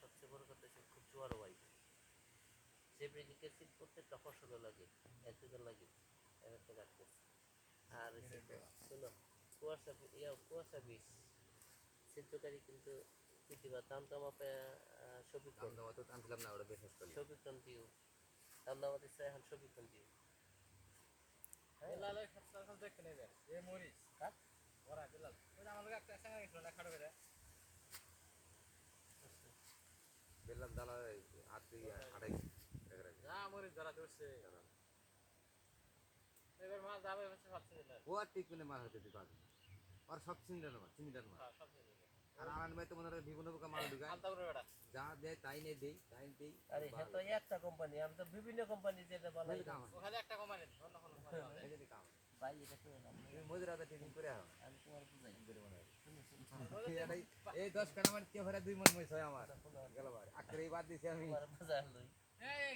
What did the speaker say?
সবচেয়ে বড় কথা হচ্ছে খুব জোয়ারও আইবে। জেব্রিনিক অ্যাসিড প্রত্যেকটা ফসলে লাগে, এতদিন লাগে একটা গাছ করছে। আর শোনো, কুয়াশা বিষ সিদ্ধকারী কিন্তু পৃথিবীর দাম দামাপে সবিকরণ তো আনছিলাম না, ওটা বিশেষ করে সবিকরণ দিও দাম দামাতে চাই এখন সবিকরণ দিও। বেলালে সব দেখতে নেবেন এ মরিচ কাট ওরা বেলাল ওই যে আমার একটা সঙ্গে গেছিল না খাড়ো করে বেললাম দানা হাত দিয়ে আটাই যা মরিচ ধরা ধরছে এবার মাছ যাবে হচ্ছে সব ছেড়ে দিলাম ও আর ঠিক মানে মাছ হতে দিতে পারবে আর সব চিনিটার মাছ সব ছেড়ে দিলাম আর আনান ভাই তো মনে হয় বিভিন্ন প্রকার মাল ঢুকায় আলতা করে বেটা যা দেয় তাই নেই দেই তাই দেই আরে হ্যাঁ তো একটা কোম্পানি, আমি তো বিভিন্ন কোম্পানি যেটা বলা ওখানে একটা কোম্পানি অন্য কোনো কোম্পানি হবে এই যে কাম ভাই এটা করে নাম তুমি মজুর হাতে ট্রেনিং করে আও আমি তোমার বুঝাই এই 10 কাটা মানে কে ভরা 2 মন মইছ হয় আমার গেল ভাই আখরে বাদ দিছি আমি তোমার বুঝাই লই এই